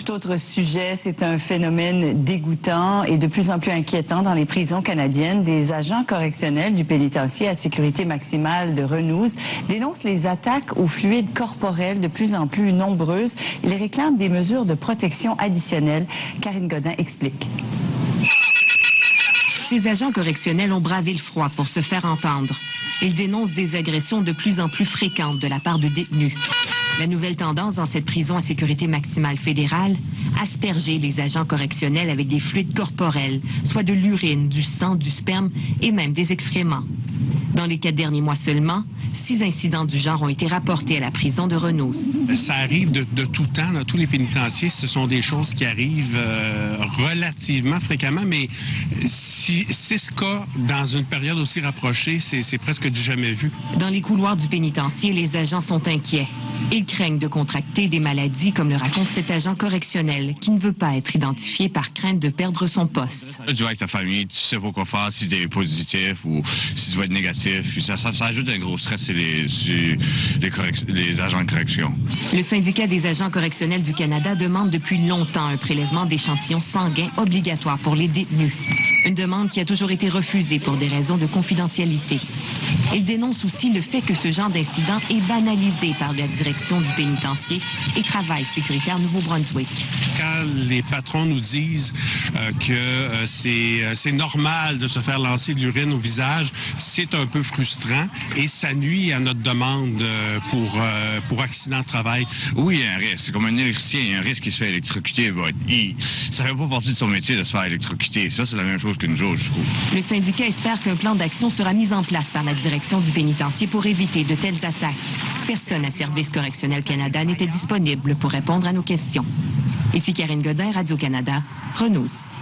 Tout autre sujet, c'est un phénomène dégoûtant et de plus en plus inquiétant dans les prisons canadiennes. Des agents correctionnels du pénitencier à sécurité maximale de Renouz dénoncent les attaques aux fluides corporels de plus en plus nombreuses. Ils réclament des mesures de protection additionnelles. Karine Godin explique. Ces agents correctionnels ont bravé le froid pour se faire entendre. Ils dénoncent des agressions de plus en plus fréquentes de la part de détenus. La nouvelle tendance dans cette prison à sécurité maximale fédérale, asperger les agents correctionnels avec des fluides corporels, soit de l'urine, du sang, du sperme et même des excréments. Dans les 4 derniers mois seulement, 6 incidents du genre ont été rapportés à la prison de Renouz. Ça arrive de tout temps dans tous les pénitenciers. Ce sont des choses qui arrivent relativement fréquemment, mais 6 cas dans une période aussi rapprochée, c'est presque du jamais vu. Dans les couloirs du pénitencier, les agents sont inquiets. Ils craignent de contracter des maladies, comme le raconte cet agent correctionnel, qui ne veut pas être identifié par crainte de perdre son poste. Là, tu vas avec ta famille, tu sais pas quoi faire si tu es positif ou si tu vas être négatif. Puis ça ajoute un gros stress sur les agents de correction. Le syndicat des agents correctionnels du Canada demande depuis longtemps un prélèvement d'échantillons sanguins obligatoire pour les détenus. Une demande qui a toujours été refusée pour des raisons de confidentialité. Il dénonce aussi le fait que ce genre d'incident est banalisé par la direction du pénitencier et Travail sécuritaire Nouveau-Brunswick. Quand les patrons nous disent que c'est normal de se faire lancer de l'urine au visage, c'est un peu frustrant et ça nuit à notre demande pour accident de travail. Oui, il y a un risque. C'est comme un électricien, il y a un risque qu'il se fait électrocuter. Ça ne fait pas partie de son métier de se faire électrocuter. Ça, c'est la même chose que nous autres, je trouve. Le syndicat espère qu'un plan d'action sera mis en place par la direction du pénitencier pour éviter de telles attaques. Personne à Service correctionnel Canada n'était disponible pour répondre à nos questions. Ici Karine Godin, Radio-Canada, Renouz.